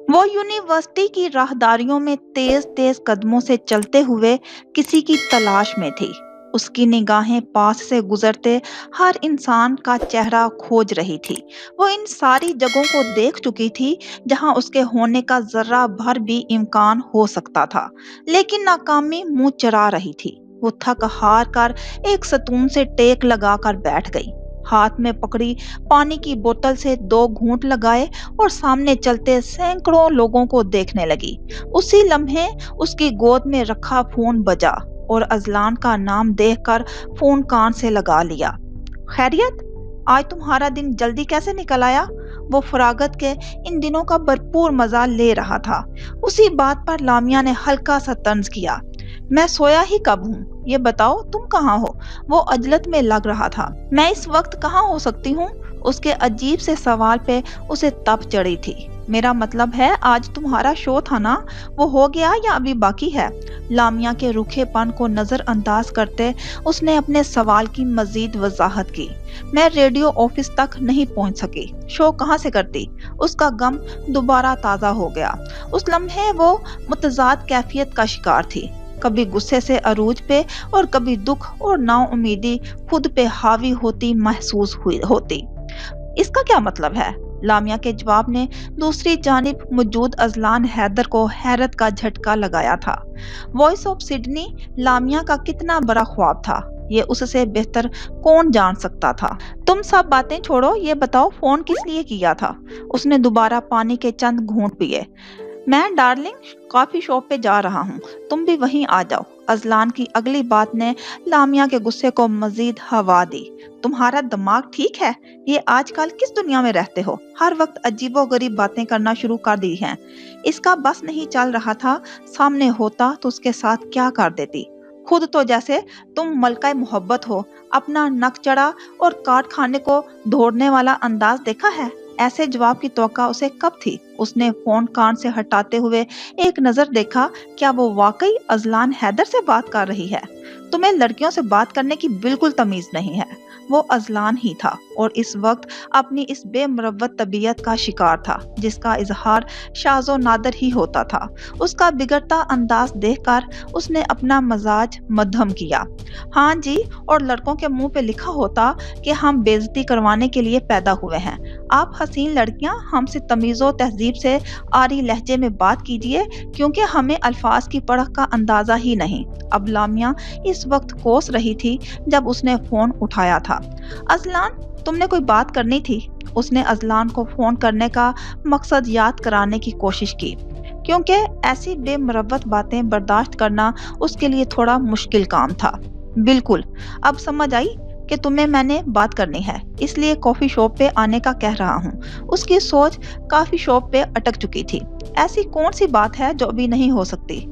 वो यूनिवर्सिटी की राहदारियों में तेज तेज कदमों से चलते हुए किसी की तलाश में थी। उसकी निगाहें पास से गुजरते हर इंसान का चेहरा खोज रही थी। वो इन सारी जगहों को देख चुकी थी जहां उसके होने का जर्रा भर भी इम्कान हो सकता था, लेकिन नाकामी मुंह चरा रही थी। वो थक हार कर एक सतून से टेक लगाकर बैठ गई। हाथ में पकड़ी पानी की बोतल से दो घूंट लगाए और सामने चलते सैकड़ों लोगों को देखने लगी। उसी लम्हे उसकी गोद में रखा फोन बजा और अजलान का नाम देखकर फोन कान से लगा लिया। खैरियत, आज तुम्हारा दिन जल्दी कैसे निकल आया? वो फरागत के इन दिनों का भरपूर मजा ले रहा था। उसी बात पर लामिया ने हल्का सा तंज किया। मैं सोया ही कब हूँ, ये बताओ तुम कहाँ हो? वो अजलत में लग रहा था। मैं इस वक्त कहाँ हो सकती हूँ? उसके अजीब से सवाल पे उसे तप चढ़ी थी। मेरा मतलब है, आज तुम्हारा शो था ना, वो हो गया या अभी बाकी है? लामिया के रूखेपन को नजरअंदाज करते उसने अपने सवाल की मजीद वजाहत की। मैं रेडियो ऑफिस तक नहीं पहुंच सकी, शो कहाँ से करती? उसका गम दोबारा ताजा हो गया। उस लम्हे वो मुतजाद कैफियत का शिकार थी, कभी गुस्से से अरूज पे और कभी दुख और नाउम्मीदी खुद पे हावी होती महसूस हुई होती। इसका क्या मतलब है? लामिया के जवाब ने दूसरी जानिब मौजूद अजलान हैदर को हैरत का झटका लगाया था। वॉइस ऑफ सिडनी लामिया का कितना बड़ा ख्वाब था, ये उससे बेहतर कौन जान सकता था। तुम सब बातें छोड़ो, ये बताओ फोन किस लिए किया था? उसने दोबारा पानी के चंद घूंट पिए। मैं डार्लिंग कॉफी शॉप पे जा रहा हूँ, तुम भी वहीं आ जाओ। अजलान की अगली बात ने लामिया के गुस्से को मजीद हवा दी। तुम्हारा दिमाग ठीक है? ये आजकल किस दुनिया में रहते हो? हर वक्त अजीबोगरीब बातें करना शुरू कर दी हैं। इसका बस नहीं चल रहा था, सामने होता तो उसके साथ क्या कर देती। खुद तो जैसे तुम मलका मोहब्बत हो। अपना नक चढ़ा और काट खाने को दौड़ने वाला अंदाज देखा है? ऐसे जवाब की तवक्का उसे कब थी? उसने फोन कान से हटाते हुए एक नजर देखा, क्या वो वाकई अजलान हैदर से बात कर रही है? तुम्हें लड़कियों से बात करने की बिल्कुल तमीज नहीं है। वो अजलान ही था और इस वक्त अपनी इस बेमुरव्वत तबीयत का शिकार था, जिसका इजहार शाजो नादर ही होता था। उसका बिगड़ता अंदाज देखकर उसने अपना मजाज मध्यम किया। हाँ जी, और लड़कों के मुंह पे लिखा होता कि हम बेइज्जती करवाने के लिए पैदा हुए हैं। आप हसीन लड़कियां हमसे तमीज़ो तहजीब से आरी लहजे में बात कीजिए, क्योंकि हमें अल्फाज की पढ़ का अंदाजा ही नहीं। अब लामिया इस वक्त कोस रही थी जब उसने फोन उठाया था। अजलान, तुमने कोई बात करनी थी? उसने अजलान को फोन करने का मकसद याद कराने की कोशिश की, क्योंकि ऐसी बेमुरव्वत बातें बर्दाश्त करना उसके लिए थोड़ा मुश्किल काम था। बिल्कुल, अब समझ आई कि तुम्हें मैंने बात करनी है, इसलिए कॉफी शॉप पे आने का कह रहा हूँ। उसकी सोच कॉफी शॉप पे अटक चुकी थी। ऐसी कौन सी बात है जो अभी नहीं हो सकती?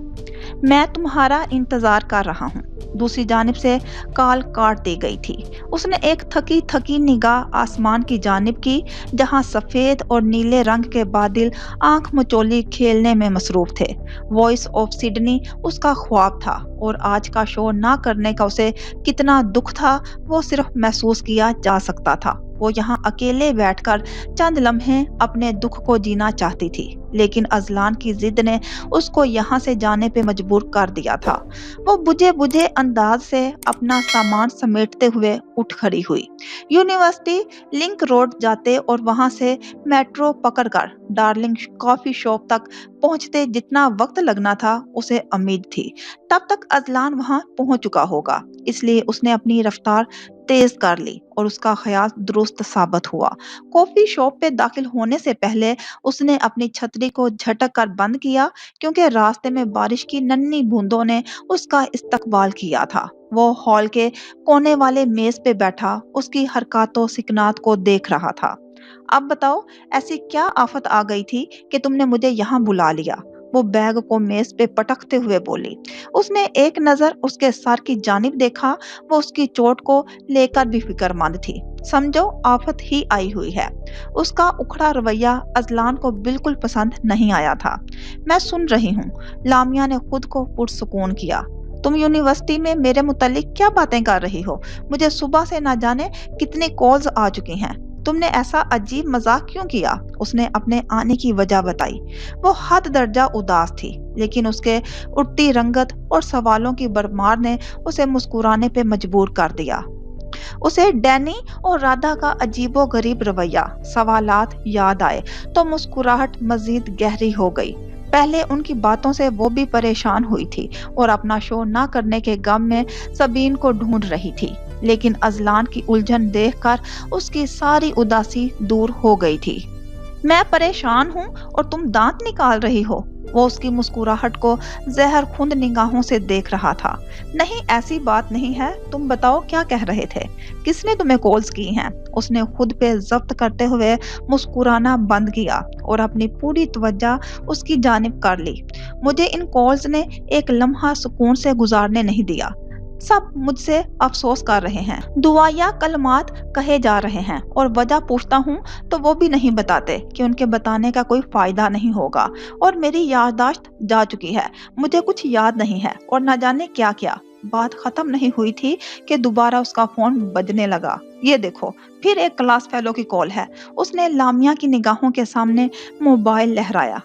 मैं तुम्हारा इंतजार कर रहा हूँ। दूसरी जानिब से कॉल काट दी गई थी। उसने एक थकी थकी निगाह आसमान की जानिब की, जहां सफेद और नीले रंग के बादल आंख मचोली खेलने में मसरूफ थे। वॉइस ऑफ सिडनी उसका ख्वाब था और आज का शो ना करने का उसे कितना दुख था, वो सिर्फ महसूस किया जा सकता था। वो यहाँ अकेले बैठकर चंद लम्हे अपने दुख को जीना चाहती थी, लेकिन अजलान की जिद ने उसको यहाँ से जाने पे मजबूर कर दिया था। वो बुझे बुझे अंदाज से अपना सामान समेटते हुए उठ खड़ी हुई। यूनिवर्सिटी लिंक रोड जाते और वहां से मेट्रो पकड़कर डार्लिंग कॉफी शॉप तक पहुंचते जितना वक्त लगना था, उसे उम्मीद थी तब तक अजलान वहां पहुंच चुका होगा। इसलिए उसने अपनी रफ्तार तेज कर ली और उसका ख्याल दुरुस्त साबित हुआ। कॉफी शॉप पे दाखिल होने से पहले उसने अपनी छतरी को झटक कर बंद किया, क्योंकि रास्ते में बारिश की नन्ही बूंदों ने उसका इस्तकबाल किया था। वो हॉल के कोने वाले मेज पे बैठा उसकी हरकतों सिकनात को देख रहा था। अब बताओ, ऐसी क्या आफत आ गई थी कि तुमने मुझे यहाँ बुला लिया? वो बैग को मेज पे पटकते हुए बोली। उसने एक नजर उसके सर की जानिब देखा। वो उसकी चोट को लेकर भी फिक्रमंद थी। समझो आफत ही आई हुई है। उसका उखड़ा रवैया अजलान को बिल्कुल पसंद नहीं आया था। मैं सुन रही हूँ, लामिया ने खुद को पुरसुकून किया। तुम यूनिवर्सिटी में मेरे मुतालिक क्या बातें कर रही हो? मुझे सुबह से ना जाने कितनी कॉल्स आ चुकी हैं। تم نے ایسا عجیب مذاق کیوں کیا؟ اس نے اپنے آنے کی وجہ بتائی۔ وہ حد درجہ اداس تھی، لیکن اس کے اٹھتی رنگت اور سوالوں کی بھرمار نے اسے مسکرانے پہ مجبور کر دیا۔ اسے ڈینی اور رادھا کا عجیب و غریب رویہ، سوالات یاد آئے تو مسکراہٹ مزید گہری ہو گئی۔ پہلے ان کی باتوں سے وہ بھی پریشان ہوئی تھی اور اپنا شو نہ کرنے کے غم میں سبین کو ڈھونڈ رہی تھی، لیکن اذلان کی الجھن دیکھ کر اس کی ساری اداسی دور ہو گئی تھی۔ میں پریشان ہوں اور تم دانت نکال رہی ہو؟ وہ اس کی مسکراہٹ کو زہر خوند نگاہوں سے دیکھ رہا تھا۔ نہیں، ایسی بات نہیں ہے، تم بتاؤ کیا کہہ رہے تھے؟ کس نے تمہیں کالز کی ہیں؟ اس نے خود پہ ضبط کرتے ہوئے مسکرانا بند کیا اور اپنی پوری توجہ اس کی جانب کر لی۔ مجھے ان کالز نے ایک لمحہ سکون سے گزارنے نہیں دیا۔ سب مجھ سے افسوس کر رہے ہیں، دعائیا کلمات کہے جا رہے ہیں، اور وجہ پوچھتا ہوں تو وہ بھی نہیں بتاتے کہ ان کے بتانے کا کوئی فائدہ نہیں ہوگا، اور میری یادداشت جا چکی ہے، مجھے کچھ یاد نہیں ہے، اور نہ جانے کیا کیا۔ بات ختم نہیں ہوئی تھی کہ دوبارہ اس کا فون بجنے لگا۔ یہ دیکھو، پھر ایک کلاس فیلو کی کال ہے۔ اس نے لامیا کی نگاہوں کے سامنے موبائل لہرایا۔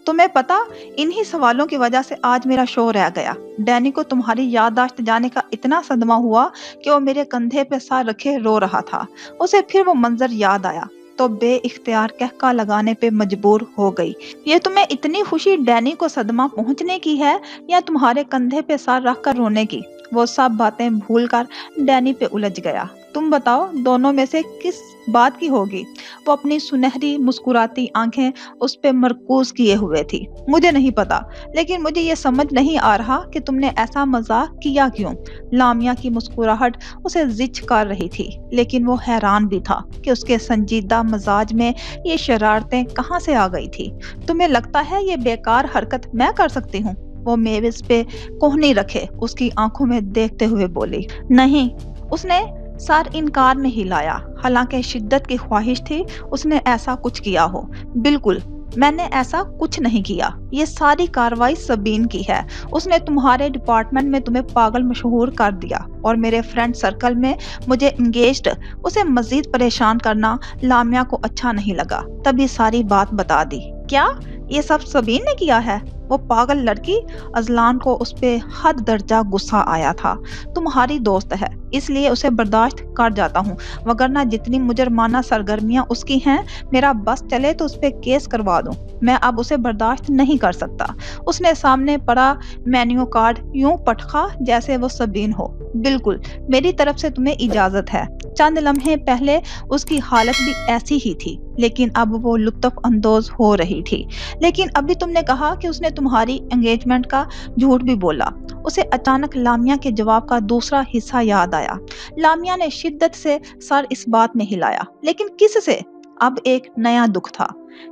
تمہیں پتا، انہی سوالوں کی وجہ سے آج میرا شو رہ گیا۔ ڈینی کو تمہاری یادداشت جانے کا اتنا صدمہ ہوا کہ وہ میرے کندھے پہ سر رکھے رو رہا تھا۔ اسے پھر وہ منظر یاد آیا تو بے اختیار کہکا لگانے پہ مجبور ہو گئی۔ یہ تمہیں اتنی خوشی ڈینی کو صدمہ پہنچنے کی ہے یا تمہارے کندھے پہ سر رکھ کر رونے کی؟ وہ سب باتیں بھول کر ڈینی پہ الجھ گیا۔ تم بتاؤ، دونوں میں سے کس بات کی ہوگی؟ وہ اپنی سنہری مسکراتی آنکھیں اس پہ مرکوز کیے ہوئے تھی۔ مجھے نہیں پتا، لیکن مجھے یہ سمجھ نہیں آ رہا کہ تم نے ایسا مذاق کیا کیوں؟ لامیا کی مسکراہٹ اسے زچ کر رہی تھی، لیکن وہ حیران بھی تھا کہ اس کے سنجیدہ مزاج میں یہ شرارتیں کہاں سے آ گئی تھی۔ تمہیں لگتا ہے یہ بیکار حرکت میں کر سکتی ہوں؟ وہ میز پہ کوہنی رکھے اس کی آنکھوں میں دیکھتے ہوئے بولی۔ نہیں، اس نے سر انکار میں ہلایا، حالانکہ شدت کی خواہش تھی اس نے ایسا کچھ کیا ہو۔ بالکل، میں نے ایسا کچھ نہیں کیا۔ یہ ساری کارروائی سبین کی ہے۔ اس نے تمہارے ڈپارٹمنٹ میں تمہیں پاگل مشہور کر دیا اور میرے فرینڈ سرکل میں مجھے انگیجڈ اسے مزید پریشان کرنا لامیا کو اچھا نہیں لگا، تبھی ساری بات بتا دی۔ کیا یہ سب سبین نے کیا ہے؟ وہ پاگل لڑکی! اذلان کو اس پہ حد درجہ غصہ آیا تھا۔ تمہاری دوست ہے، اس لیے اسے برداشت کر جاتا ہوں، وگرنہ جتنی مجرمانہ سرگرمیاں اس کی ہیں، میرا بس چلے تو اس پہ کیس کروا دوں۔ میں اب اسے برداشت نہیں کر سکتا۔ اس نے سامنے پڑا مینیو کارڈ یوں پٹخا جیسے وہ سبین ہو۔ بالکل، میری طرف سے تمہیں اجازت ہے۔ چند لمحے پہلے اس کی حالت بھی ایسی ہی تھی، لیکن اب وہ لطف اندوز ہو رہی تھی۔ لیکن ابھی تم نے کہا کہ اس نے تمہاری انگیجمنٹ کا جھوٹ بھی بولا۔ اسے اچانک لامیا کے جواب کا دوسرا حصہ یاد آیا۔ لامیا نے شدت سے سر اس بات میں ہلایا۔ لیکن کس سے؟ اب ایک نیا دکھ تھا،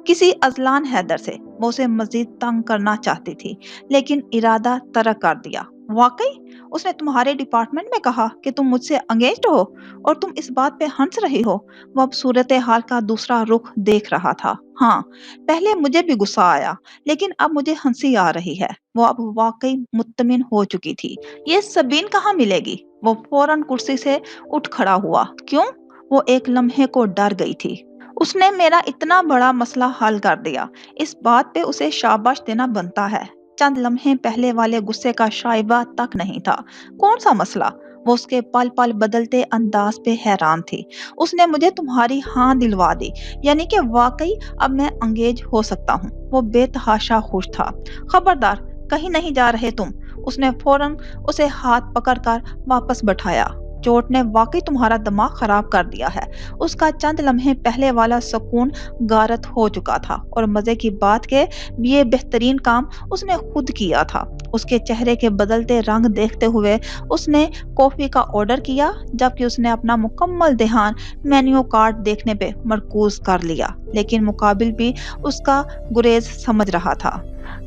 کسی اذلان حیدر سے۔ وہ اسے مزید تنگ کرنا چاہتی تھی، لیکن ارادہ ترک کر دیا۔ واقعی اس نے تمہارے ڈپارٹمنٹ میں کہا کہ تم مجھ سے انگیجڈ ہو اور تم اس بات پہ ہنس رہی ہو؟ وہ اب صورتحال کا دوسرا رخ دیکھ رہا تھا۔ ہاں، پہلے مجھے بھی غصہ آیا، لیکن اب مجھے ہنسی آ رہی ہے۔ وہ اب واقعی مطمئن ہو چکی تھی۔ یہ سبین کہاں ملے گی؟ وہ فوراً کرسی سے اٹھ کھڑا ہوا۔ کیوں؟ وہ ایک لمحے کو ڈر گئی تھی۔ اس نے میرا اتنا بڑا مسئلہ حل کر دیا، اس بات پہ اسے شاباش دینا بنتا ہے۔ چند لمحے پہلے والے غصے کا شائبہ تک نہیں تھا۔ کون سا مسئلہ؟ وہ اس کے پل پل بدلتے انداز پہ حیران تھی۔ اس نے مجھے تمہاری ہاں دلوا دی، یعنی کہ واقعی اب میں انگیج ہو سکتا ہوں۔ وہ بے تحاشا خوش تھا۔ خبردار، کہیں نہیں جا رہے تم۔ اس نے فوراً اسے ہاتھ پکڑ کر واپس بٹھایا۔ چوٹ نے واقعی تمہارا دماغ خراب کر دیا ہے۔ اس کا چند لمحے پہلے والا سکون غارت ہو چکا تھا، اور مزے کی بات کہ یہ بہترین کام اس نے خود کیا تھا۔ اس کے چہرے کے بدلتے رنگ دیکھتے ہوئے اس نے کافی کا آرڈر کیا، جبکہ اس نے اپنا مکمل دھیان مینیو کارڈ دیکھنے پہ مرکوز کر لیا، لیکن مقابل بھی اس کا گریز سمجھ رہا تھا۔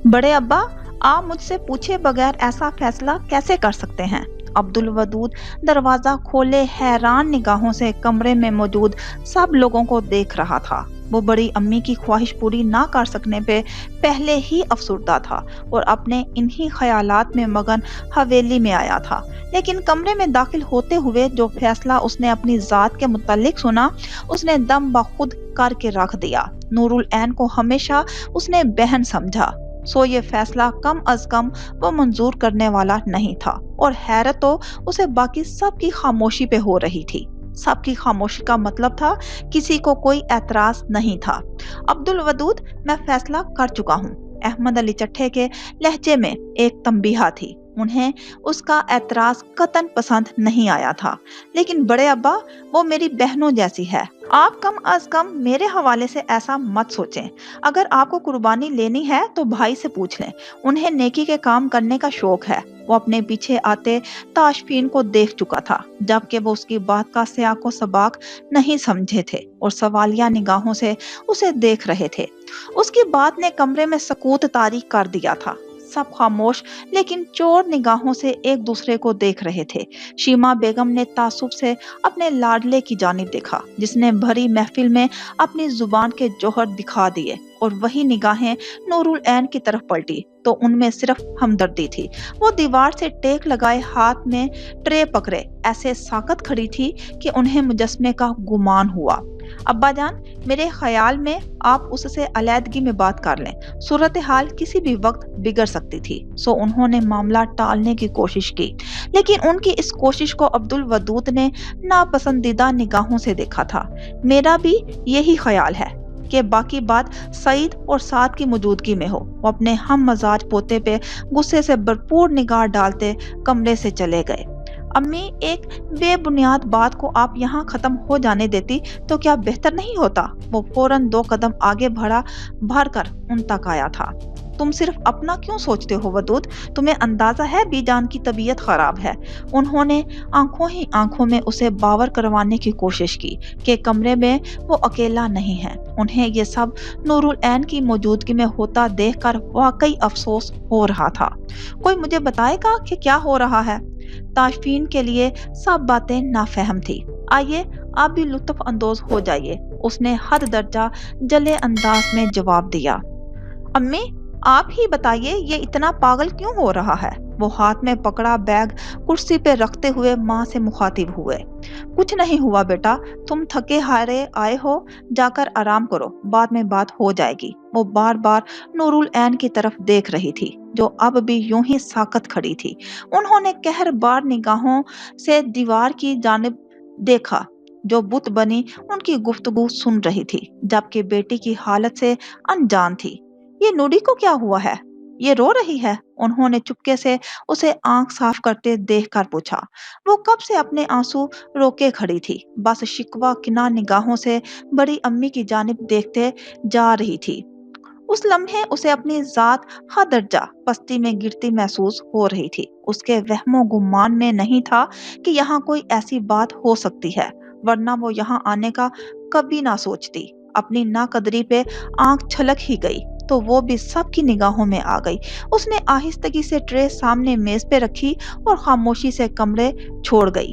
بڑے ابا، آپ مجھ سے پوچھے بغیر ایسا فیصلہ کیسے کر سکتے ہیں؟ عبد الودود دروازہ کھولے حیران نگاہوں سے کمرے میں موجود سب لوگوں کو دیکھ رہا تھا۔ वो बड़ी अम्मी की ख्वाहिश पूरी ना कर सकने पे पहले ही अफसुर्दा था और अपने इन्हीं ख्यालात में मगन हवेली में आया था। लेकिन कमरे में दाखिल होते हुए जो फैसला उसने अपनी जात के मुतालिक सुना, उसने दम बखुद करके रख दिया। नूरुल ऐन को हमेशा उसने बहन समझा, सो ये फैसला कम अज कम वो मंजूर करने वाला नहीं था। और हैरत तो उसे बाकी सबकी खामोशी पे हो रही थी। सबकी खामोशी का मतलब था किसी को कोई एतराज नहीं था। अब्दुल वदूद, मैं फैसला कर चुका हूँ। अहमद अली चट्टे के लहजे में एक तंबीहा थी। उन्हें उसका एतराज कतन पसंद नहीं आया था। लेकिन बड़े अब्बा, वो मेरी बहनों जैसी है, आप कम अज कम मेरे हवाले से ऐसा मत सोचें। अगर आपको कुर्बानी लेनी है तो भाई से पूछ लें, उन्हें नेकी के काम करने का शौक है। वो अपने पीछे आते ताशफीन को देख चुका था, जबकि वो उसकी बात का सियाको सबाक नहीं समझे थे और सवालिया निगाहों से उसे देख रहे थे। उसकी बात ने कमरे में सकूत तारी कर दिया था। सब खामोश लेकिन चोर निगाहों से एक दूसरे को देख रहे थे। शीमा बेगम ने तासुब से अपने लाडले की जानिब देखा, जिसने भरी महफिल में अपनी जुबान के जौहर दिखा दिए, और वही निगाहें नूरुल ऐन की तरफ पलटी तो उनमें सिर्फ हमदर्दी थी। वो दीवार से टेक लगाए हाथ में ट्रे पकड़े ऐसे साकत खड़ी थी कि उन्हें मुजस्मे का गुमान हुआ। अब्बा जान, मेरे ख्याल में आप उससे अलैदगी में बात कर लें। सूरत हाल किसी भी वक्त बिगड़ सकती थी। सो उन्होंने मामला टालने की कोशिश की, लेकिन उनकी इस कोशिश को अब्दुल वदूद ने नापसंदीदा निगाहों से देखा था। मेरा भी यही ख्याल है कि बाकी बात सईद और साद की मौजूदगी में हो। वो अपने हम मजाज पोते पे गुस्से से भरपूर निगाह डालते कमरे से चले गए। अम्मी, एक बेबुनियाद बात को आप यहाँ खत्म हो जाने देती तो क्या बेहतर नहीं होता? वो फौरन 2 कदम आगे बढ़ कर उन तक आया था। तुम सिर्फ अपना क्यों सोचते हो वदूद? तुम्हें अंदाजा है बीजान की तबीयत खराब है। उन्होंने आंखों ही आंखों में उसे बावर करवाने की कोशिश की कि कमरे में वो अकेला नहीं है। उन्हें ये सब नूरुल ऐन की मौजूदगी में होता देखकर वाकई अफसोस हो रहा था। कोई मुझे बताएगा कि क्या हो रहा है? ताशफीन के लिए सब बातें नाफहम थी। आइए आप भी लुत्फ अंदोज हो जाइए, उसने हद दर्जा जले अंदाज में जवाब दिया। अम्मी, आप ही बताइए, ये इतना पागल क्यों हो रहा है? वो हाथ में पकड़ा बैग कुर्सी पे रखते हुए माँ से मुखातिब हुए। कुछ नहीं हुआ बेटा, तुम थके हारे आए हो, जाकर आराम करो, बाद में बात हो जाएगी। वो बार बार नूरुल ऐन की तरफ देख रही थी, जो अब भी यूं ही साकत खड़ी थी। उन्होंने कहरबार निगाहों से दीवार की जानिब देखा, जो बुत बनी उनकी गुफ्तगू सुन रही थी, जबकि बेटी की हालत से अनजान थी। ये नूरी को क्या हुआ है? ये रो रही है? उन्होंने चुपके से उसे आंख साफ करते देखकर पूछा। वो कब से अपने आंसू रोके खड़ी थी, बस शिकवा किना निगाहों से बड़ी अम्मी की जानिब देखते जा रही थी। उस लम्हे उसे अपनी जात हद दर्जा पस्ती में गिरती महसूस हो रही थी। उसके वहमो गुमान में नहीं था कि यहाँ कोई ऐसी बात हो सकती है, वरना वो यहाँ आने का कभी ना सोचती। अपनी नाकदरी पे आंख छलक ही गई तो वो भी सबकी निगाहों में आ गई। उसने आहिस्तगी से ट्रे सामने मेज पे रखी और खामोशी से कमरे छोड़ गई।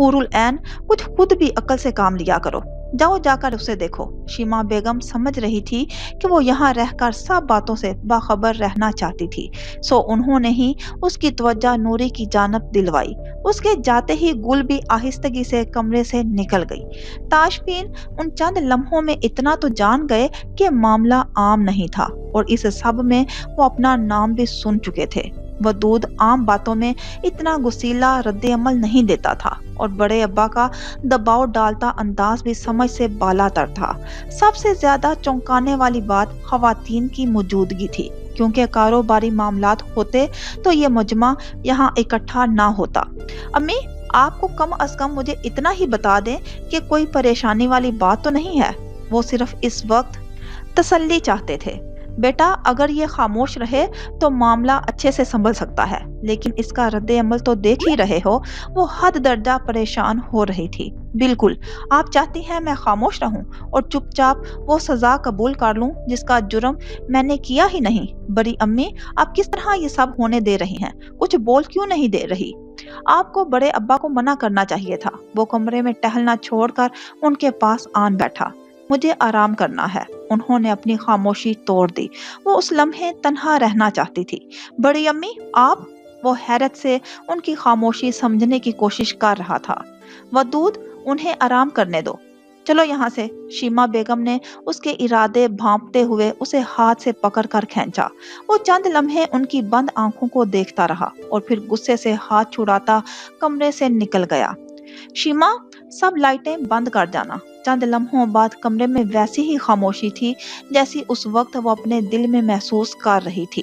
हुरुल ऐन, कुछ खुद भी अक्ल से काम लिया करो। जाओ जाकर उसे देखो। शीमा बेगम समझ रही थी कि वो यहाँ रहकर सब बातों से बाखबर रहना चाहती थी, सो उन्होंने ही उसकी तवज्जो नूरी की जानब दिलवाई। उसके जाते ही गुल भी आहिस्तगी से कमरे से निकल गई। ताशफीन उन चंद लम्हों में इतना तो जान गए कि मामला आम नहीं था, और इस सब में वो अपना नाम भी सुन चुके थे। वदूद आम बातों में इतना गुस्सीला रद्द-ए-अमल नहीं देता था, और बड़े अब्बा का दबाव डालता अंदाज भी समझ से बालातर था। सबसे ज्यादा चौंकाने वाली बात खवातीन की मौजूदगी थी, क्योंकि कारोबारी मामलात होते तो ये मजमा यहाँ इकट्ठा ना होता। अम्मी, आपको कम अज कम मुझे इतना ही बता दें कि कोई परेशानी वाली बात तो नहीं है। वो सिर्फ इस वक्त तसल्ली चाहते थे। बेटा, अगर ये खामोश रहे तो मामला अच्छे से संभल सकता है, लेकिन इसका रद्दे अमल तो देख ही रहे हो। वो हद दर्जा परेशान हो रही थी। बिल्कुल, आप चाहती हैं मैं खामोश रहूं और चुपचाप वो सजा कबूल कर लूं जिसका जुर्म मैंने किया ही नहीं। बड़ी अम्मी, आप किस तरह ये सब होने दे रही हैं? कुछ बोल क्यों नहीं दे रही? आपको बड़े अब्बा को मना करना चाहिए था। वो कमरे में टहलना छोड़कर उनके पास आन बैठा। مجھے آرام کرنا ہے۔ انہوں نے اپنی خاموشی توڑ دی۔ وہ اس لمحے تنہا رہنا چاہتی تھی۔ بڑی امی آپ؟ وہ حیرت سے ان کی خاموشی سمجھنے کی کوشش کر رہا تھا۔ ودود انہیں آرام کرنے دو، چلو یہاں سے۔ شیما بیگم نے اس کے ارادے بھانپتے ہوئے اسے ہاتھ سے پکڑ کر کھینچا۔ وہ چند لمحے ان کی بند آنکھوں کو دیکھتا رہا اور پھر غصے سے ہاتھ چھڑاتا کمرے سے نکل گیا۔ شیما سب لائٹیں بند کر جانا۔ چند لمحوں بعد کمرے میں ویسی ہی خاموشی تھی جیسی اس وقت وہ اپنے دل میں محسوس کر رہی تھی۔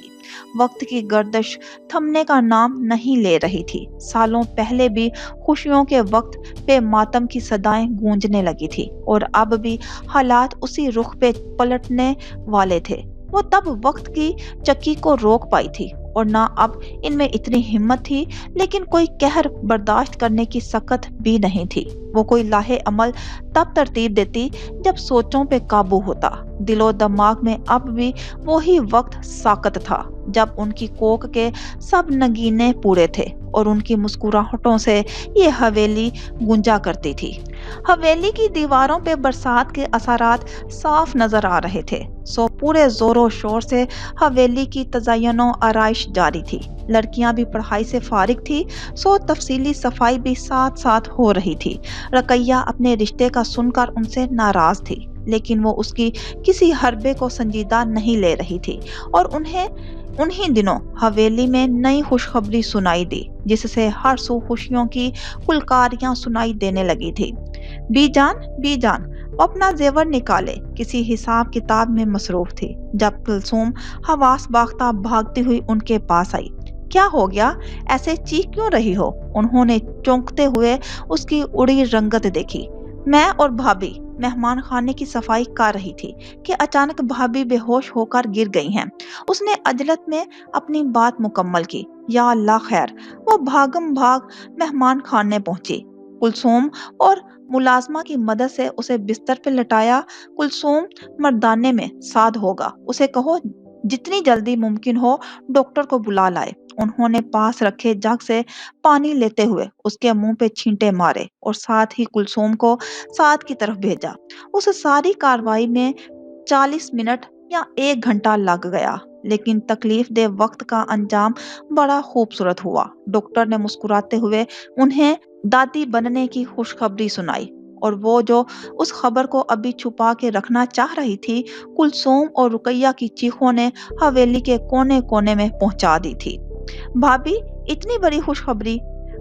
وقت کی گردش تھمنے کا نام نہیں لے رہی تھی۔ سالوں پہلے بھی خوشیوں کے وقت پہ ماتم کی صدائیں گونجنے لگی تھی اور اب بھی حالات اسی رخ پہ پلٹنے والے تھے۔ وہ تب وقت کی چکی کو روک پائی تھی اور نہ اب ان میں اتنی ہمت تھی، لیکن کوئی قہر برداشت کرنے کی سکت بھی نہیں تھی۔ وہ کوئی لاہے عمل تب ترتیب دیتی جب سوچوں پہ قابو ہوتا۔ دل و دماغ میں اب بھی وہی وقت ساکت تھا جب ان کی کوکھ کے سب نگینے پورے تھے اور ان کی مسکراہٹوں سے یہ حویلی گونجا کرتی تھی۔ حویلی کی دیواروں پہ برسات کے اثرات صاف نظر آ رہے تھے، سو پورے زور و شور سے حویلی کی تزئین و آرائش جاری تھی۔ لڑکیاں بھی پڑھائی سے فارغ تھی، سو تفصیلی صفائی بھی ساتھ ساتھ ہو رہی تھی۔ رقیہ اپنے رشتے کا سن کر ان سے ناراض تھی، لیکن وہ اس کی کسی حربے کو سنجیدہ نہیں لے رہی تھی اور انہی دنوں حویلی میں نئی خوشخبری سنائی دی جس سے ہر سو خوشیوں کی کلکاریاں سنائی دینے لگی تھی۔ بی جان وہ اپنا زیور نکالے، کسی حساب کتاب میں مصروف تھی جب کلثوم حواس باختہ بھاگتی ہوئی ان کے پاس آئی۔ کیا ہو گیا؟ ایسے چیخ کیوں رہی ہو؟ انہوں نے چونکتے ہوئے اس کی اڑی رنگت دیکھی۔ میں اور بھابھی مہمان خانے کی صفائی کر رہی تھی کہ اچانک بھابھی بے ہوش ہو کر گر گئی ہیں۔ اس نے عجلت میں اپنی بات مکمل کی۔ یا اللہ خیر! وہ بھاگم بھاگ مہمان خانے پہنچی۔ کلثوم اور ملازمہ کی مدد سے اسے بستر پہ لٹایا۔ کلثوم مردانے میں ساد ہوگا، اسے کہو جتنی جلدی ممکن ہو ڈاکٹر کو بلا لائے۔ انہوں نے پاس رکھے جگ سے پانی لیتے ہوئے اس کے منہ پہ چھینٹے مارے اور ساتھ ہی کلثوم کو سعد کی طرف بھیجا۔ اس ساری کارروائی میں 40 منٹ یا 1 گھنٹہ لگ گیا، لیکن تکلیف دہ وقت کا انجام بڑا خوبصورت ہوا۔ ڈاکٹر نے مسکراتے ہوئے انہیں دادی بننے کی خوشخبری سنائی اور وہ جو اس خبر کو ابھی چھپا کے رکھنا چاہ رہی تھی، کلثوم اور رقیہ کی چیخوں نے حویلی کے کونے کونے میں پہنچا دی تھی۔ بھابھی اتنی بڑی خوشخبری!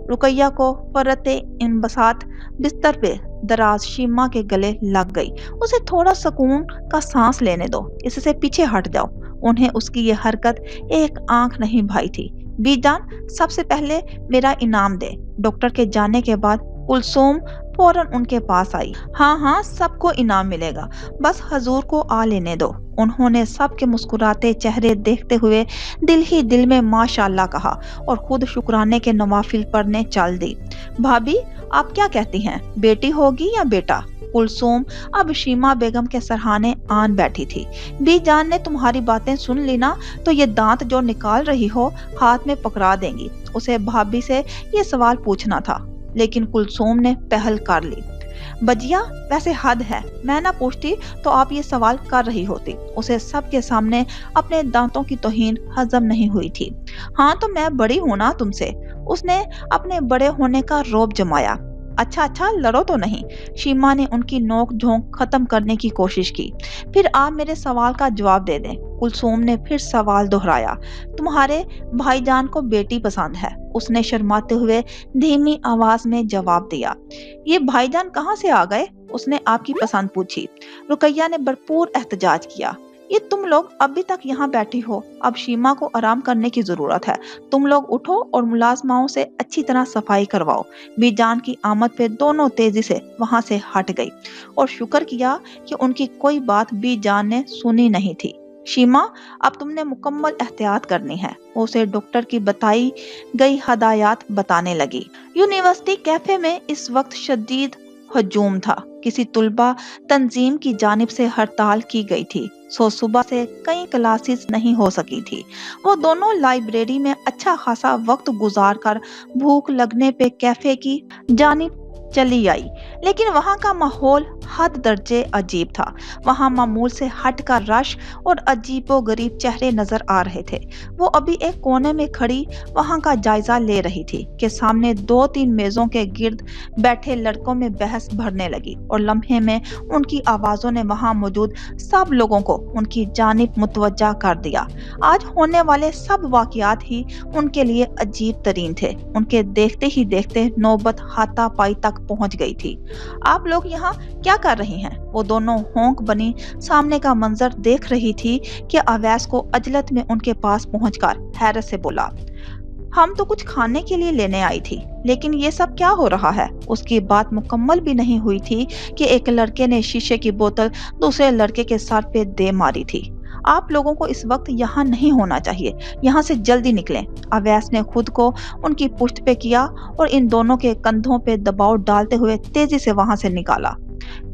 رقیہ کو فرت انبساط بستر پہ دراز شیما کے گلے لگ گئی۔ اسے تھوڑا سکون کا سانس لینے دو، اس سے پیچھے ہٹ جاؤ۔ انہیں اس کی یہ حرکت ایک آنکھ نہیں بھائی تھی۔ بی جان سب سے پہلے میرا انعام دے۔ ڈاکٹر کے جانے کے بعد کلثوم فوراً ان کے پاس آئی۔ ہاں سب کو انعام ملے گا، بس حضور کو آ لینے دو۔ انہوں نے سب کے مسکراتے چہرے دیکھتے ہوئے دل ہی دل میں ماشاءاللہ کہا اور خود شکرانے کے نوافل پڑھنے چل دی۔ بھابھی آپ کیا کہتی ہیں، بیٹی ہوگی یا بیٹا؟ کلثوم اب شیما بیگم کے سرہانے آن بیٹھی تھی۔ بی جان نے تمہاری باتیں سن لی نا، تو یہ دانت جو نکال رہی ہو ہاتھ میں پکڑا دیں گی۔ اسے بھابھی سے یہ سوال پوچھنا تھا، لیکن کلثوم نے پہل کر لی۔ بجیا ویسے حد ہے، میں نہ پوچھتی تو آپ یہ سوال کر رہی ہوتی۔ اسے سب کے سامنے اپنے دانتوں کی توہین ہضم نہیں ہوئی تھی۔ ہاں تو میں بڑی ہوں نا تم سے، اس نے اپنے بڑے ہونے کا رعب جمایا۔ اچھا لڑو تو نہیں۔ شیما نے ان کی نوک جھونک ختم کرنے کی کوشش کی۔ پھر آپ میرے سوال کا جواب دے دیں۔ کلثوم نے پھر سوال دہرایا۔ تمہارے بھائی جان کو بیٹی پسند ہے، اس نے شرماتے ہوئے دھیمی آواز میں جواب دیا۔ یہ بھائی جان کہاں سے آ گئے؟ اس نے آپ کی پسند پوچھی۔ رقیہ نے بھرپور احتجاج کیا۔ یہ تم لوگ ابھی تک یہاں بیٹھی ہو، اب شیما کو آرام کرنے کی ضرورت ہے۔ تم لوگ اٹھو اور ملازماؤں سے اچھی طرح صفائی کرواؤ۔ بی جان کی آمد پہ دونوں تیزی سے وہاں سے ہٹ گئی اور شکر کیا کہ ان کی کوئی بات بی جان نے سنی نہیں تھی۔ شیما اب تم نے مکمل احتیاط کرنی ہے، وہ اسے ڈاکٹر کی بتائی گئی ہدایات بتانے لگی۔ یونیورسٹی کیفے میں اس وقت شدید ہجوم تھا۔ کسی طلبہ تنظیم کی جانب سے ہڑتال کی گئی تھی، سو صبح سے کئی کلاسز نہیں ہو سکی تھی۔ وہ دونوں لائبریری میں اچھا خاصا وقت گزار کر بھوک لگنے پہ کیفے کی جانب चली आई। लेकिन वहां का माहौल हद दर्जे अजीब था। वहां मामूल से हटकर रश और अजीबोगरीब चेहरे नजर आ रहे थे। वो अभी एक कोने में खड़ी वहां का जायजा ले रही थी कि सामने 2-3 मेजों के गिर्द बैठे लड़कों में बहस भरने लगी और लम्हे में उनकी आवाजों ने वहां मौजूद सब लोगों को उनकी जानिब मुतवज्जा कर दिया। आज होने वाले सब वाकयात ही उनके लिए अजीब तरीन थे। उनके देखते ही देखते नौबत हाथापाई तक पहुंच गई थी। आप लोग यहाँ क्या कर रही हैं? वो दोनों होंक बनी सामने का मंजर देख रही थी कि अवैस को अजलत में उनके पास पहुंचकर हैरत से बोला, हम तो कुछ खाने के लिए लेने आई थी, लेकिन ये सब क्या हो रहा है? उसकी बात मुकम्मल भी नहीं हुई थी कि एक लड़के ने शीशे की बोतल दूसरे लड़के के सर पे दे मारी थी। आप लोगों को इस वक्त यहाँ नहीं होना चाहिए, यहाँ से जल्दी निकलें। अवैस ने खुद को उनकी पुश्त पे किया और इन दोनों के कंधों पे दबाव डालते हुए तेजी से वहां से निकाला।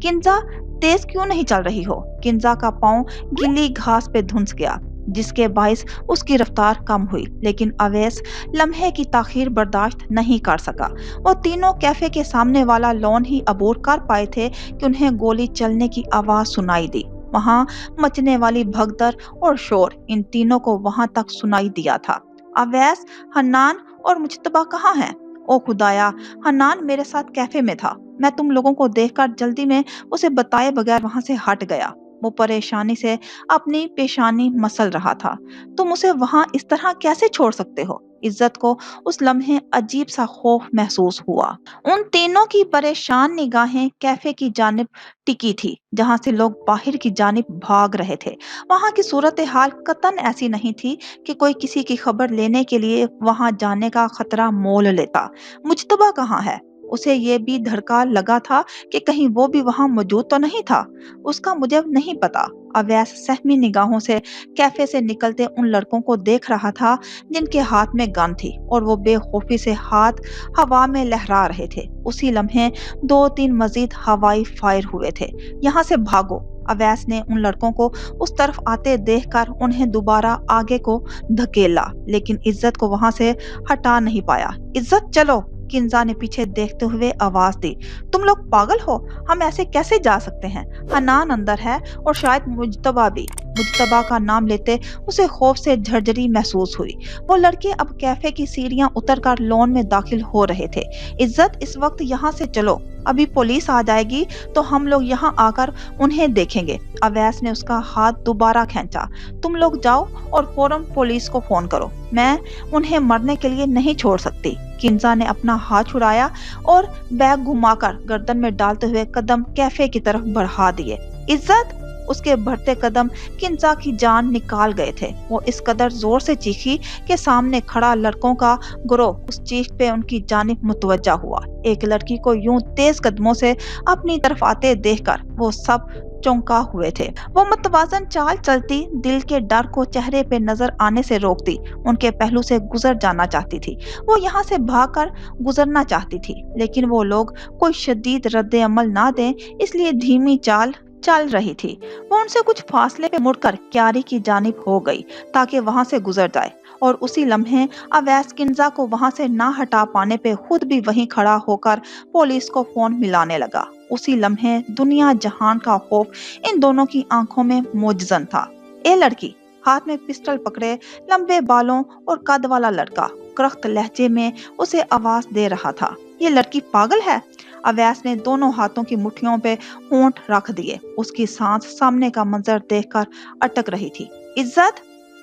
किंजा, तेज क्यों नहीं चल रही हो? किंजा का पांव गीली घास पे धुंस गया, जिसके बाइस उसकी रफ्तार कम हुई। लेकिन अवैस लम्हे की ताखीर बर्दाश्त नहीं कर सका। वो तीनों कैफे के सामने वाला लॉन ही अबूर कर पाए थे कि उन्हें गोली चलने की आवाज सुनाई दी। वहां मचने वाली भगदड़ और शोर इन तीनों को वहां तक सुनाई दिया था। अवैस, हन्नान और मुजतबा कहाँ हैं? ओ खुदाया, हन्नान मेरे साथ कैफे में था। मैं तुम लोगों को देखकर जल्दी में उसे बताए बगैर वहां से हट गया। वो परेशानी से अपनी पेशानी मसल रहा था। तुम उसे वहां इस तरह कैसे छोड़ सकते हो? इज्जत को उस लम्हे अजीब सा खौफ महसूस हुआ। उन तीनों की परेशान निगाहें कैफे की जानिब टिकी थी, जहां से लोग बाहर की जानिब भाग रहे थे। वहां की सूरत हाल कतन ऐसी नहीं थी कि कोई किसी की खबर लेने के लिए वहां जाने का खतरा मोल लेता। मुजतबा कहाँ है? उसे ये भी धड़का लगा था कि कहीं वो भी वहां मौजूद तो नहीं था। उसका मुझे नहीं पता। अवैस सहमी निगाहों से कैफे से निकलते उन लड़कों को देख रहा था जिनके हाथ में गन थी और वो बेखौफी से हाथ हवा में लहरा रहे थे। उसी लम्हे 2-3 मजीद हवाई फायर हुए थे। यहाँ से भागो! अवैस ने उन लड़कों को उस तरफ आते देखकर उन्हें दोबारा आगे को धकेला, लेकिन इज्जत को वहां से हटा नहीं पाया। इज्जत, चलो! किंजा ने पीछे देखते हुए आवाज दी। तुम लोग पागल हो? हम ऐसे कैसे जा सकते हैं? हनान अंदर है और शायद मुजतबा भी। मुजतबा का नाम लेते उसे खौफ से झरझरी महसूस हुई। वो लड़के अब कैफे की सीढ़ियां उतरकर लॉन में दाखिल हो रहे थे। इज्जत, इस वक्त यहाँ से चलो, अभी पुलिस आ जाएगी तो हम लोग यहाँ आकर उन्हें देखेंगे। अवैस ने उसका हाथ दोबारा खींचा। तुम लोग जाओ और फौरन पुलिस को फोन करो, मैं उन्हें मरने के लिए नहीं छोड़ सकती। किंजा ने अपना हाथ छुड़ाया और बैग घुमाकर गर्दन में डालते हुए कदम कैफे की तरफ बढ़ा दिए। इज्जत! उसके बढ़ते कदम किंजा की जान निकाल गए थे। वो इस कदर जोर से चीखी कि सामने खड़ा लड़कों का गिरोह उस चीख पे उनकी जानिब मुतवज्जा हुआ। एक लड़की को यूं तेज कदमों से अपनी तरफ आते देखकर वो सब चौंका हुए थे। वो मतवाजन चाल चलती, दिल के डर को चेहरे पे नजर आने से रोकती, उनके पहलू से गुजर जाना चाहती थी। वो यहाँ से भागकर गुजरना चाहती थी, लेकिन वो लोग कोई शदीद रद्द अमल ना दें, इसलिए धीमी चाल चल रही थी। वो उनसे कुछ फासले पे मुड़कर क्यारी की जानिब हो गई ताकि वहां से गुजर जाए, और उसी लम्हे अवैस किंजा को वहां से ना हटा पाने पे खुद भी वहीं खड़ा होकर पुलिस को फोन मिलाने लगा। उसी लम्हे दुनिया जहान का खौफ इन दोनों की आंखों में मौजज़न था। ए लड़की! हाथ में पिस्टल पकड़े लंबे बालों और कद वाला लड़का करख्त लहजे में उसे आवाज दे रहा था। ये लड़की पागल है? अवैस ने दोनों हाथों की मुट्ठियों पे होंठ रख दिए। उसकी सांस सामने का मंजर देखकर अटक रही थी। इज्जत!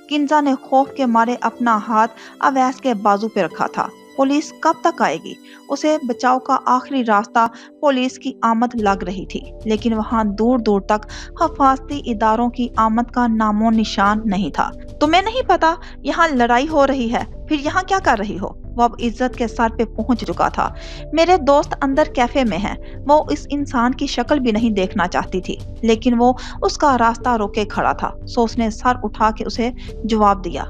किंजा ने खौफ के मारे अपना हाथ अवैस के बाजू पे रखा था। पुलिस कब तक आएगी? उसे बचाव का आखिरी रास्ता पुलिस की आमद लग रही थी, लेकिन वहां दूर दूर तक हिफाजती इदारों की आमद का नामो निशान नहीं था। तुम्हें नहीं पता यहाँ लड़ाई हो रही है? फिर यहाँ क्या कर रही हो? वो अब इज्जत के सर पे पहुंच चुका था। मेरे दोस्त अंदर कैफे में हैं। वो इस इंसान की शक्ल भी नहीं देखना चाहती थी, लेकिन वो उसका रास्ता रोके खड़ा था। सो उसने सर उठा के उसे जवाब दिया,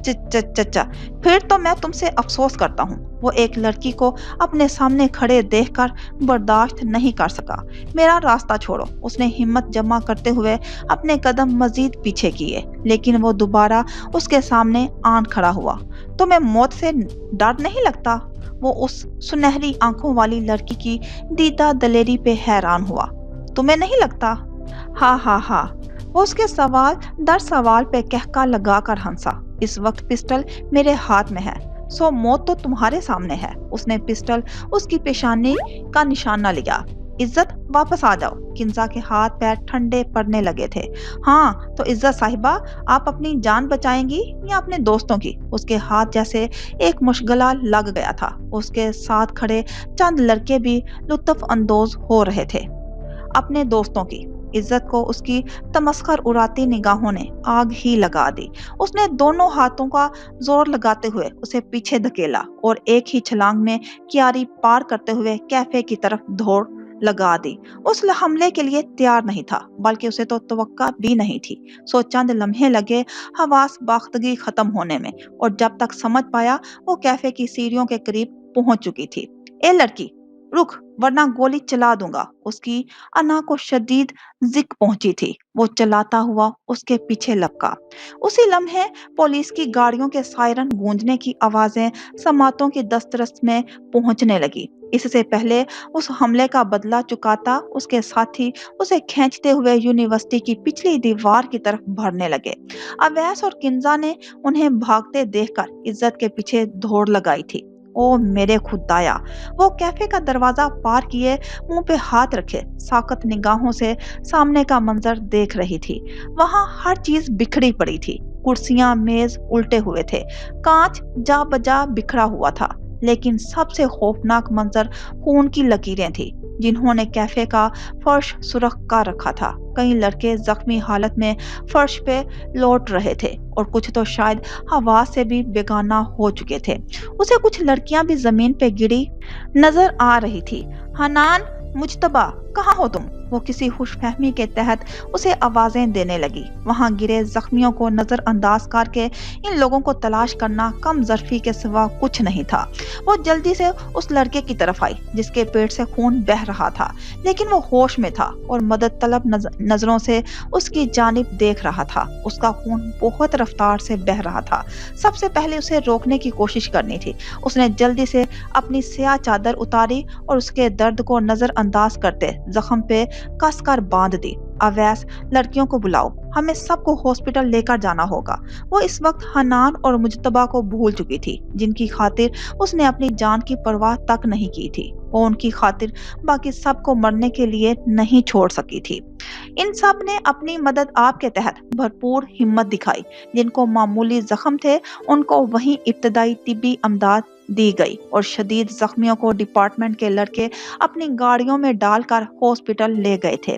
चचा, फिर तो मैं तुमसे अफसोस करता हूँ। वो एक लड़की को अपने सामने खड़े देखकर बर्दाश्त नहीं कर सका। मेरा रास्ता छोड़ो। उसने हिम्मत जमा करते हुए अपने कदम मजीद पीछे किए, लेकिन वो दोबारा उसके सामने आन खड़ा हुआ। तुम्हें मौत से डर नहीं लगता? وہ اس سنہری آنکھوں والی لڑکی کی دیدہ دلیری پہ حیران ہوا۔ تمہیں نہیں لگتا؟ ہاں ہاں ہاں، وہ اس کے سوال در سوال پہ کہکا لگا کر ہنسا۔ اس وقت پسٹل میرے ہاتھ میں ہے، سو موت تو تمہارے سامنے ہے۔ اس نے پسٹل اس کی پیشانی کا نشانہ لیا۔ عزت واپس آ جاؤ۔ کنزا کے ہاتھ پیر ٹھنڈے پڑنے لگے تھے۔ ہاں تو عزت صاحبہ، آپ اپنی جان بچائیں گی یا اپنے دوستوں کی؟ اس کے ہاتھ جیسے ایک مشغلہ لگ گیا تھا۔ اس کے ساتھ کھڑے چند لڑکے بھی لطف اندوز ہو رہے تھے۔ اپنے دوستوں کی۔ عزت کو اس کی تمسخر اڑاتی نگاہوں نے آگ ہی لگا دی۔ اس نے دونوں ہاتھوں کا زور لگاتے ہوئے اسے پیچھے دھکیلا اور ایک ہی چھلانگ میں کیاری پار کرتے ہوئے کیفے کی طرف دوڑ لگا دی۔ اس حملے کے لیے تیار نہیں تھا، بلکہ اسے تو توقع بھی نہیں تھی۔ سو چند لمحے لگے حواس باختگی ختم ہونے میں، اور جب تک سمجھ پایا وہ کیفے کی سیڑھیوں کے قریب پہنچ چکی تھی۔ اے لڑکی، رک ورنہ گولی چلا دوں گا۔ اس کی انا کو شدید ذک پہنچی تھی۔ وہ چلاتا ہوا اس کے پیچھے لپکا۔ اسی لمحے پولیس کی گاڑیوں کے سائرن گونجنے کی آوازیں سماعتوں کی دسترس میں پہنچنے لگی۔ اس سے پہلے اس حملے کا بدلہ چکاتا اس کے ساتھی اسے کھینچتے ہوئے یونیورسٹی کی پچھلی دیوار کی طرف بڑھنے لگے۔ اویس اور کنزا نے انہیں بھاگتے دیکھ کر عزت کے پیچھے دوڑ لگائی تھی۔ او میرے خدایا! وہ کیفے کا دروازہ پار کیے منہ پہ ہاتھ رکھے ساکت نگاہوں سے سامنے کا منظر دیکھ رہی تھی۔ وہاں ہر چیز بکھری پڑی تھی۔ کرسیاں میز الٹے ہوئے تھے، کانچ جا بجا بکھرا ہوا تھا، لیکن سب سے خوفناک منظر خون کی لکیریں تھیں جنہوں نے کیفے کا فرش سرخ کر رکھا تھا۔ کئی لڑکے زخمی حالت میں فرش پہ لوٹ رہے تھے اور کچھ تو شاید ہوا سے بھی بیگانہ ہو چکے تھے۔ اسے کچھ لڑکیاں بھی زمین پہ گری نظر آ رہی تھی۔ حنان، مجتبیٰ، کہاں ہو تم؟ وہ کسی خوش فہمی کے تحت اسے آوازیں دینے لگی۔ وہاں گرے زخمیوں کو نظر انداز کر کے ان لوگوں کو تلاش کرنا کم ظرفی کے سوا کچھ نہیں تھا۔ وہ جلدی سے اس لڑکے کی طرف آئی جس کے پیٹ سے خون بہہ رہا تھا، لیکن وہ ہوش میں تھا اور مدد طلب نظروں سے اس کی جانب دیکھ رہا تھا۔ اس کا خون بہت رفتار سے بہہ رہا تھا۔ سب سے پہلے اسے روکنے کی کوشش کرنی تھی۔ اس نے جلدی سے اپنی سیاہ چادر اتاری اور اس کے درد کو نظر انداز کرتے زخم پہ کس کر باندھ دی۔ اویس، لڑکیوں کو بلاؤ، ہمیں سب کو ہاسپٹل لے کر جانا ہوگا۔ وہ اس وقت حنان اور مجتبیٰ کو بھول چکی تھی جن کی خاطر اس نے اپنی جان کی پرواہ تک نہیں کی تھی۔ وہ ان کی خاطر باقی سب کو مرنے کے لیے نہیں چھوڑ سکی تھی۔ ان سب نے اپنی مدد آپ کے تحت بھرپور ہمت دکھائی۔ جن کو معمولی زخم تھے ان کو وہیں ابتدائی طبی امداد دی گئی اور شدید زخمیوں کو ڈپارٹمنٹ کے لڑکے اپنی گاڑیوں میں ڈال کر ہاسپٹل لے گئے تھے۔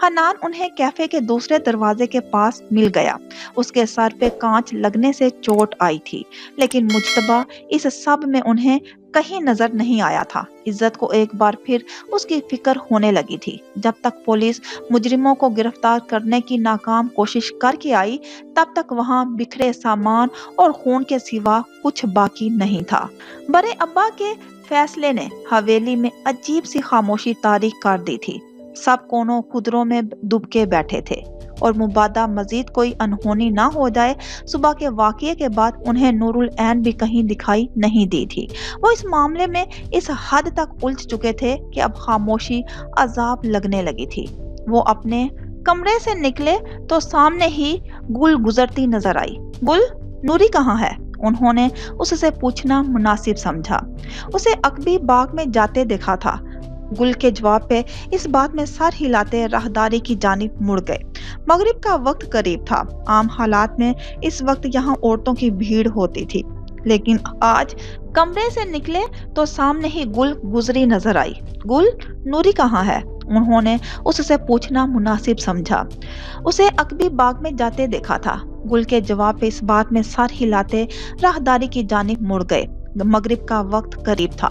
حنان انہیں کیفے کے دوسرے دروازے کے پاس مل گیا۔ اس کے سر پہ کانچ لگنے سے چوٹ آئی تھی، لیکن مجتبیٰ اس سب میں انہیں کہیں نظر نہیں آیا تھا۔ عزت کو ایک بار پھر اس کی فکر ہونے لگی تھی۔ جب تک پولیس مجرموں کو گرفتار کرنے کی ناکام کوشش کر کے آئی، تب تک وہاں بکھرے سامان اور خون کے سوا کچھ باقی نہیں تھا۔ بڑے ابا کے فیصلے نے حویلی میں عجیب سی خاموشی طاری کر دی تھی۔ سب کونوں قدروں میں دب کے بیٹھے تھے اور مبادا مزید کوئی انہونی نہ ہو جائے۔ صبح کے واقعے کے بعد انہیں نور العین بھی کہیں دکھائی نہیں دی تھی۔ وہ اس معاملے میں اس حد تک الجھ چکے تھے کہ اب خاموشی عذاب لگنے لگی تھی۔ وہ اپنے کمرے سے نکلے تو سامنے ہی گل گزرتی نظر آئی۔ گل، نوری کہاں ہے؟ انہوں نے اس سے پوچھنا مناسب سمجھا۔ اسے عقبی باغ میں جاتے دیکھا تھا۔ گل کے جواب پہ اس بات میں سر ہلاتے راہداری کی جانب مڑ گئے۔ مغرب کا وقت قریب تھا۔ عام حالات میں اس وقت یہاں عورتوں کی بھیڑ ہوتی تھی، لیکن آج کمرے سے نکلے تو سامنے ہی گل گزری نظر آئی۔ گل، نوری کہاں ہے؟ انہوں نے اس سے پوچھنا مناسب سمجھا۔ اسے عقبی باغ میں جاتے دیکھا تھا۔ گل کے جواب پہ اس بات میں سر ہلاتے راہداری کی جانب مڑ گئے۔ مغرب کا وقت قریب تھا۔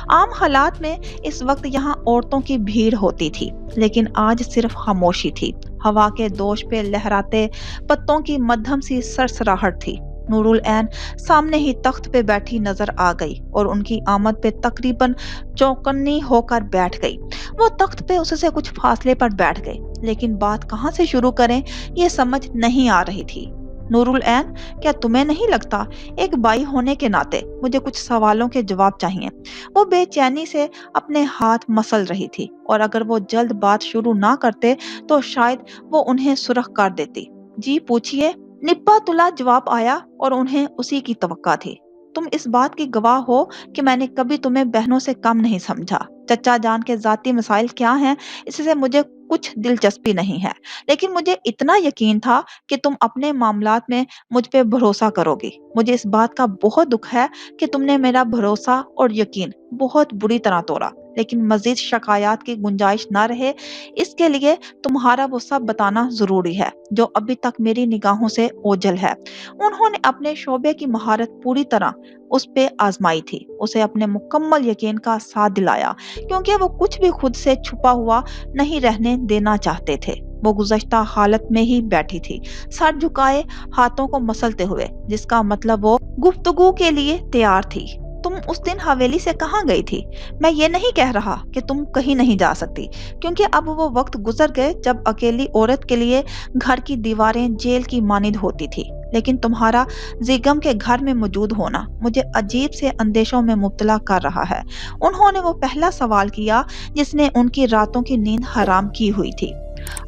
عام حالات میں اس وقت یہاں عورتوں کی بھیڑ ہوتی تھی، لیکن آج صرف خاموشی تھی۔ ہوا کے دوش پہ لہراتے پتوں کی مدھم سی سرسراہٹ تھی۔ نور العین سامنے ہی تخت پہ بیٹھی نظر آ گئی اور ان کی آمد پہ تقریباً چوکنی ہو کر بیٹھ گئی۔ وہ تخت پہ اس سے کچھ فاصلے پر بیٹھ گئے، لیکن بات کہاں سے شروع کریں یہ سمجھ نہیں آ رہی تھی۔ नूरुल ऐन, क्या तुम्हें नहीं लगता, एक बाई होने के नाते मुझे कुछ सवालों के जवाब चाहिए। वो बेचैनी से अपने हाथ मसल रही थी और अगर वो जल्द बात शुरू ना करते तो शायद वो उन्हें सुरख कर देती। जी पूछिए। निब्बा तुला जवाब आया और उन्हें उसी की तवक्का थी। तुम इस बात की गवाह हो कि मैंने कभी तुम्हें बहनों से कम नहीं समझा। चचा जान के जाती मसाइल क्या हैं, इससे मुझे कुछ दिलचस्पी नहीं है, लेकिन मुझे इतना यकीन था कि तुम अपने मामलात में मुझ पे भरोसा करोगी। मुझे इस बात का बहुत दुख है कि तुमने मेरा भरोसा और यकीन बहुत बुरी तरह तोड़ा, लेकिन मजीद शिकायत की गुंजाइश ना रहे, इसके लिए तुम्हारा वो सब बताना जरूरी है जो अभी तक मेरी निगाहों से ओझल है। उन्होंने अपने शोबे की महारत पूरी तरह उस पे आजमाई थी, उसे अपने मुकम्मल यकीन का साथ दिलाया, क्योंकि वो कुछ भी खुद से छुपा हुआ नहीं रहने देना चाहते थे। वो गुज़श्ता हालत में ही बैठी थी, सर झुकाए, हाथों को मसलते हुए, जिसका मतलब वो गुफ्तगू के लिए तैयार थी। तुम उस दिन हवेली से कहाँ गई थी? मैं ये नहीं कह रहा कि तुम कहीं नहीं जा सकती, क्योंकि अब वो वक्त गुजर गए जब अकेली औरत के लिए घर की दीवारें जेल की मानिंद होती थी। लेकिन तुम्हारा जिगम के घर में मौजूद होना मुझे अजीब से अंदेशों में मुब्तला कर रहा है। उन्होंने वो पहला सवाल किया जिसने उनकी रातों की नींद हराम की हुई थी।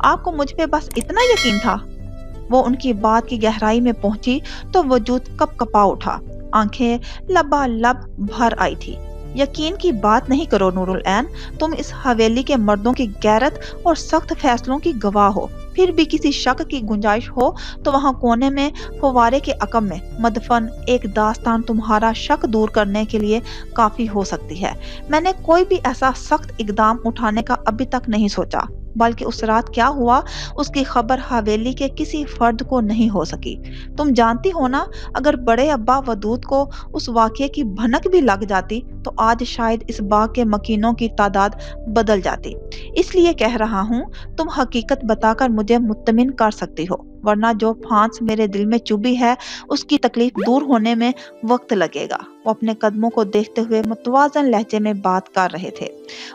आपको मुझ पे बस इतना यकीन था? वो उनकी बात की गहराई में पहुंची तो वजूद कपकपा उठा, आंखें लबालब भर आई थी। यकीन की बात नहीं करो नूरुल ऐन, तुम इस हवेली के मर्दों की गैरत और सख्त फैसलों की गवाह हो। फिर भी किसी शक की गुंजाइश हो तो वहां कोने में फवारे के अकम में मदफन एक दास्तान तुम्हारा शक दूर करने के लिए काफी हो सकती है। मैंने कोई भी ऐसा सख्त इकदाम उठाने का अभी तक नहीं सोचा, बल्कि उस रात क्या हुआ उसकी खबर हवेली के किसी फर्द को नहीं हो सकी। तुम जानती हो ना, अगर बड़े अब्बा वदूद को उस वाक़ये की भनक भी लग जाती तो आज शायद इस बाग के मकीनों की तादाद बदल जाती। इसलिए कह रहा हूँ, तुम हकीकत बताकर मुझे मुत्तमिन कर सकती हो, वरना जो फांस मेरे दिल में चुभी है उसकी तकलीफ दूर होने में वक्त लगेगा। वो अपने कदमों को देखते हुए मुतवाजन लहजे में बात कर रहे थे।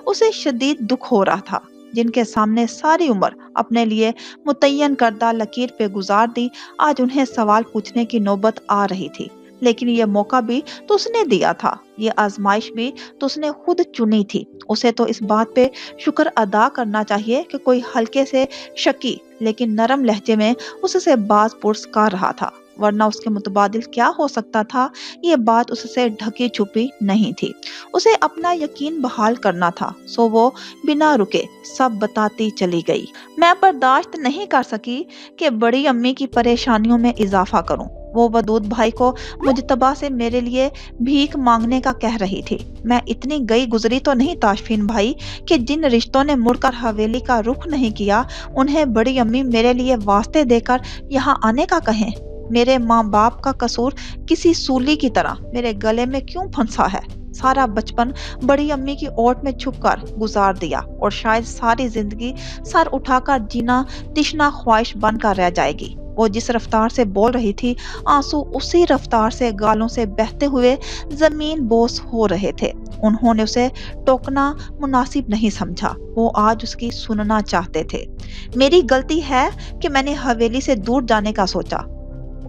उसे शदीद दुख हो रहा था। जिनके सामने सारी उम्र अपने लिए मुतय्यन करदा लकीर पे गुजार दी, आज उन्हें सवाल पूछने की नौबत आ रही थी। लेकिन ये मौका भी तो उसने दिया था, ये आजमाइश भी तो उसने खुद चुनी थी। उसे तो इस बात पे शुक्र अदा करना चाहिए कि कोई हल्के से शकी लेकिन नरम लहजे में उससे बात पुरस कर रहा था, वरना उसके मुतबादिल क्या हो सकता था, ये बात उससे ढकी छुपी नहीं थी। उसे अपना यकीन बहाल करना था, सो वो बिना रुके सब बताती चली गई। मैं बर्दाश्त नहीं कर सकी कि बड़ी अम्मी की परेशानियों में इजाफा करूं। वो वदूद भाई को मुजतबा से मेरे लिए भीख मांगने का कह रही थी। मैं इतनी गई गुजरी तो नहीं ताशफीन भाई कि जिन रिश्तों ने मुड़कर हवेली का रुख नहीं किया उन्हें बड़ी अम्मी मेरे लिए वास्ते देकर यहाँ आने का कहें। मेरे माँ बाप का कसूर किसी सूली की तरह मेरे गले में क्यों फंसा है? सारा बचपन बड़ी अम्मी की ओट में छुपकर गुजार दिया और शायद सारी जिंदगी सर उठाकर जीना तिश्ना ख्वाहिश बनकर रह जाएगी। वो जिस रफ्तार से बोल रही थी, आंसू उसी रफ्तार से गालों से बहते हुए जमीन बोस हो रहे थे। उन्होंने उसे टोकना मुनासिब नहीं समझा, वो आज उसकी सुनना चाहते थे। मेरी गलती है कि मैंने हवेली से दूर जाने का सोचा।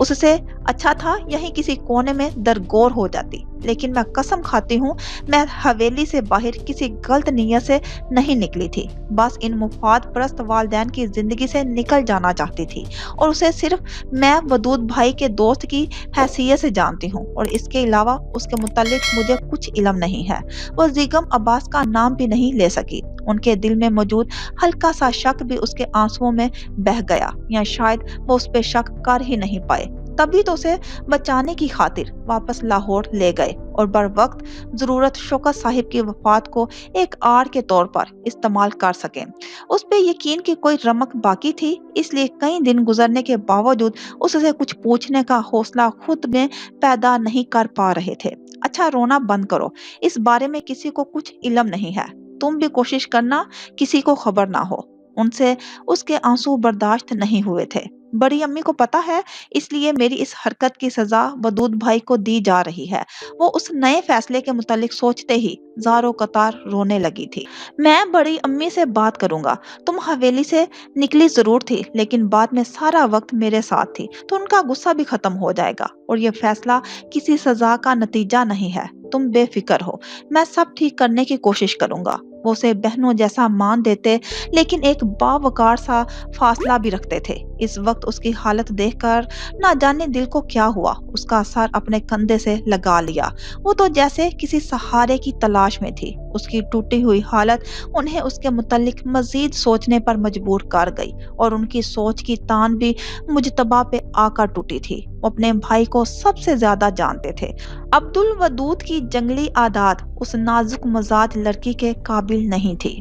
उससे अच्छा था यहीं किसी कोने में दरगोर हो जाती, लेकिन मैं कसम खाती हूँ मैं हवेली से बाहर किसी गलत नीयत से नहीं निकली थी। बस इन मुफाद परस्त वालदैन की जिंदगी से निकल जाना चाहती थी और उसे सिर्फ मैं वदूद भाई के दोस्त की हैसियत से जानती हूँ और इसके अलावा उसके मुतालिक मुझे कुछ इल्म नहीं है। वो जिगम अब्बास का नाम भी नहीं ले सकी। उनके दिल में मौजूद हल्का सा शक भी उसके आंसुओं में बह गया, या शायद वो उस पर शक कर ही नहीं पाए। तभी तो उसे बचाने की खातिर वापस लाहौर ले गए और बर वक्त जरूरत शौकत साहिब की वफात को एक आड़ के तौर पर इस्तेमाल कर सके। उस पे यकीन की कोई रमक बाकी थी, इसलिए कई दिन गुजरने के बावजूद उससे कुछ पूछने का हौसला खुद में पैदा नहीं कर पा रहे थे। अच्छा रोना बंद करो, इस बारे में किसी को कुछ इल्म नहीं है। तुम भी कोशिश करना किसी को खबर ना हो। उनसे उसके आंसू बर्दाश्त नहीं हुए थे। बड़ी अम्मी को पता है, इसलिए मेरी इस हरकत की सजा वदूद भाई को दी जा रही है। वो उस नए फैसले के मुतालिक सोचते ही ज़ारो कतार रोने लगी थी। मैं बड़ी अम्मी से बात करूंगा। तुम हवेली से निकली जरूर थी, लेकिन बाद में सारा वक्त मेरे साथ थी, तो उनका गुस्सा भी खत्म हो जाएगा और ये फैसला किसी सजा का नतीजा नहीं है। तुम बेफिक्र हो, मैं सब ठीक करने की कोशिश करूंगा। वो उसे बहनों जैसा मान देते, लेकिन एक बावकार सा फासला भी रखते थे। इस वक्त उसकी हालत देखकर ना जाने दिल को क्या हुआ, उसका सर अपने कंधे से लगा लिया। वो तो जैसे किसी सहारे की तलाश में थी। उसकी टूटी हुई हालत उन्हें उसके मुतालिक मजीद सोचने पर मजबूर कर गई, और उनकी सोच की तान भी मुजतबा पे आकर टूटी थी। वो अपने भाई को सबसे ज्यादा जानते थे। अब्दुल वदूद की जंगली आदत उस नाजुक मजाज लड़की के काबिल नहीं थी।